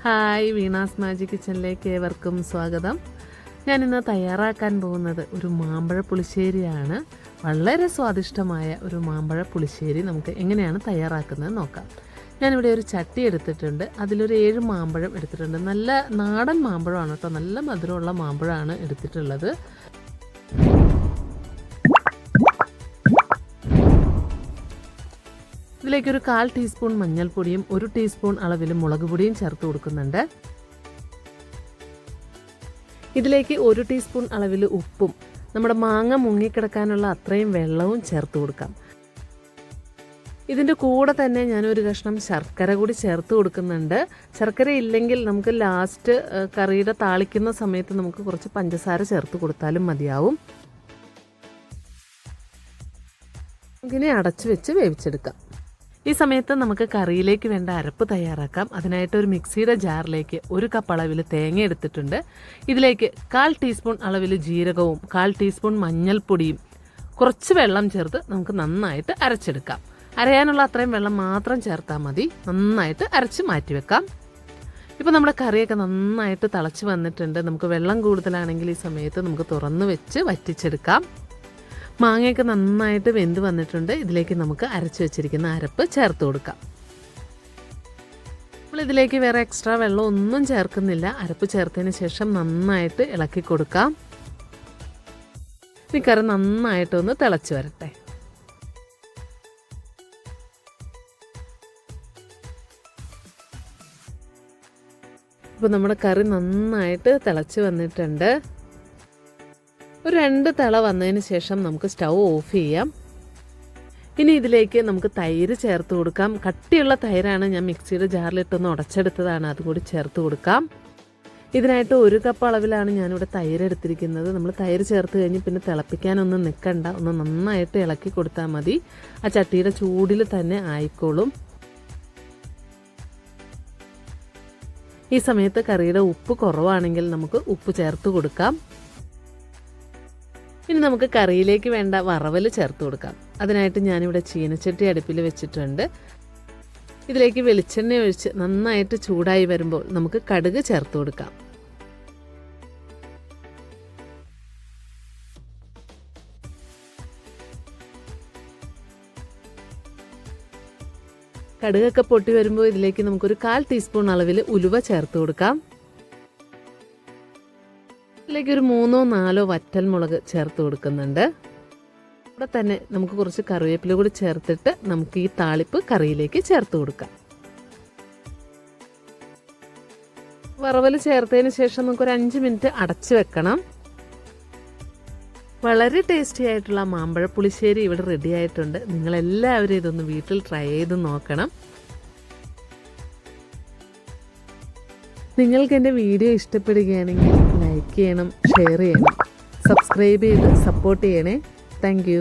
Hi, Veena's magic കിച്ചണിലേക്ക് ഏവർക്കും സ്വാഗതം. ഞാനിന്ന് തയ്യാറാക്കാൻ പോകുന്നത് ഒരു മാമ്പഴ പുളിശ്ശേരിയാണ്. വളരെ സ്വാദിഷ്ടമായ ഒരു മാമ്പഴ പുളിശ്ശേരി നമുക്ക് എങ്ങനെയാണ് തയ്യാറാക്കുന്നത് നോക്കാം. ഞാനിവിടെ ഒരു ചട്ടി എടുത്തിട്ടുണ്ട്, അതിലൊരു 7 മാമ്പഴം എടുത്തിട്ടുണ്ട്. നല്ല നാടൻ മാമ്പഴമാണ് കേട്ടോ, നല്ല മധുരമുള്ള മാമ്പഴമാണ് എടുത്തിട്ടുള്ളത്. ഇതിലേക്കൊരു 1/4 ടീസ്പൂൺ മഞ്ഞൾപ്പൊടിയും 1 ടീസ്പൂൺ അളവിൽ മുളക് പൊടിയും ചേർത്ത് കൊടുക്കുന്നുണ്ട്. ഇതിലേക്ക് 1 ടീസ്പൂൺ അളവിൽ ഉപ്പും നമ്മുടെ മാങ്ങ മുങ്ങിക്കിടക്കാനുള്ള അത്രയും വെള്ളവും ചേർത്ത് കൊടുക്കാം. ഇതിൻ്റെ കൂടെ തന്നെ ഞാനൊരു കഷ്ണം ശർക്കര കൂടി ചേർത്ത് കൊടുക്കുന്നുണ്ട്. ശർക്കര ഇല്ലെങ്കിൽ നമുക്ക് ലാസ്റ്റ് കറിയുടെ താളിക്കുന്ന സമയത്ത് നമുക്ക് കുറച്ച് പഞ്ചസാര ചേർത്ത് കൊടുത്താലും മതിയാവും. ഇങ്ങനെ അടച്ചു വെച്ച് വേവിച്ചെടുക്കാം. ഈ സമയത്ത് നമുക്ക് കറിയിലേക്ക് വേണ്ട അരപ്പ് തയ്യാറാക്കാം. അതിനായിട്ട് ഒരു മിക്സിയുടെ ജാറിലേക്ക് 1 കപ്പ് അളവിൽ തേങ്ങ എടുത്തിട്ടുണ്ട്. ഇതിലേക്ക് 1/4 ടീസ്പൂൺ അളവിൽ ജീരകവും 1/4 ടീസ്പൂൺ മഞ്ഞൾപ്പൊടിയും കുറച്ച് വെള്ളം ചേർത്ത് നമുക്ക് നന്നായിട്ട് അരച്ചെടുക്കാം. അരയാനുള്ള അത്രയും വെള്ളം മാത്രം ചേർത്താൽ മതി. നന്നായിട്ട് അരച്ച് മാറ്റിവെക്കാം. ഇപ്പോൾ നമ്മുടെ കറിയൊക്കെ നന്നായിട്ട് തിളച്ച് വന്നിട്ടുണ്ട്. നമുക്ക് വെള്ളം കൂടുതലാണെങ്കിൽ ഈ സമയത്ത് നമുക്ക് തുറന്ന് വെച്ച് വറ്റിച്ചെടുക്കാം. മാങ്ങയൊക്കെ നന്നായിട്ട് വെന്ത് വന്നിട്ടുണ്ട്. ഇതിലേക്ക് നമുക്ക് അരച്ച് വെച്ചിരിക്കുന്ന അരപ്പ് ചേർത്ത് കൊടുക്കാം. നമ്മളിതിലേക്ക് വേറെ എക്സ്ട്രാ വെള്ളം ഒന്നും ചേർക്കുന്നില്ല. അരപ്പ് ചേർത്തതിന് ശേഷം നന്നായിട്ട് ഇളക്കി കൊടുക്കാം. ഈ കറി നന്നായിട്ടൊന്ന് തിളച്ച് വരട്ടെ. ഇപ്പോൾ നമ്മുടെ കറി നന്നായിട്ട് തിളച്ച് വന്നിട്ടുണ്ട്. ഒരു 2 തിള വന്നതിന് ശേഷം നമുക്ക് സ്റ്റൗ ഓഫ് ചെയ്യാം. ഇനി ഇതിലേക്ക് നമുക്ക് തൈര് ചേർത്ത് കൊടുക്കാം. കട്ടിയുള്ള തൈരാണ്, ഞാൻ മിക്സിയുടെ ജാറിലിട്ടൊന്ന് ഉടച്ചെടുത്തതാണ്, അതുകൂടി ചേർത്ത് കൊടുക്കാം. ഇതിനായിട്ട് 1 കപ്പ് അളവിലാണ് ഞാനിവിടെ തൈര് എടുത്തിരിക്കുന്നത്. നമ്മൾ തൈര് ചേർത്ത് കഴിഞ്ഞ് പിന്നെ തിളപ്പിക്കാനൊന്നും നിൽക്കണ്ട, ഒന്ന് നന്നായിട്ട് ഇളക്കി കൊടുത്താൽ മതി. ആ ചട്ടിയുടെ ചൂടിൽ തന്നെ ആയിക്കോളും. ഈ സമയത്ത് കറിയുടെ ഉപ്പ് കുറവാണെങ്കിൽ നമുക്ക് ഉപ്പ് ചേർത്ത് കൊടുക്കാം. ഇനി നമുക്ക് കറിയിലേക്ക് വേണ്ട വറവൽ ചേർത്ത് കൊടുക്കാം. അതിനായിട്ട് ഞാനിവിടെ ചീനച്ചട്ടി അടുപ്പിൽ വെച്ചിട്ടുണ്ട്. ഇതിലേക്ക് വെളിച്ചെണ്ണ ഒഴിച്ച് നന്നായിട്ട് ചൂടായി വരുമ്പോൾ നമുക്ക് കടുക് ചേർത്ത് കൊടുക്കാം. കടുകൊക്കെ പൊട്ടി വരുമ്പോൾ ഇതിലേക്ക് നമുക്കൊരു 1/4 ടീസ്പൂൺ അളവിൽ ഉലുവ ചേർത്ത് കൊടുക്കാം. ഇതിലേക്ക് ഒരു 3-4 വറ്റൽ മുളക് ചേർത്ത് കൊടുക്കുന്നുണ്ട്. ഇവിടെ തന്നെ നമുക്ക് കുറച്ച് കറിവേപ്പില കൂടി ചേർത്തിട്ട് നമുക്ക് ഈ താളിപ്പ് കറിയിലേക്ക് ചേർത്ത് കൊടുക്കാം. വറവൽ ചേർത്തതിന് ശേഷം നമുക്കൊരു 5 മിനിറ്റ് അടച്ചു വെക്കണം. വളരെ ടേസ്റ്റി ആയിട്ടുള്ള മാമ്പഴ പുളിശ്ശേരി ഇവിടെ റെഡി ആയിട്ടുണ്ട്. നിങ്ങളെല്ലാവരും ഇതൊന്ന് വീട്ടിൽ ട്രൈ ചെയ്ത് നോക്കണം. നിങ്ങൾക്ക് എൻ്റെ വീഡിയോ ഇഷ്ടപ്പെടുകയാണെങ്കിൽ ലൈക്ക് ചെയ്യണം, ഷെയർ ചെയ്യണം, സബ്സ്ക്രൈബ് ചെയ്ത് സപ്പോർട്ട് ചെയ്യണേ. താങ്ക്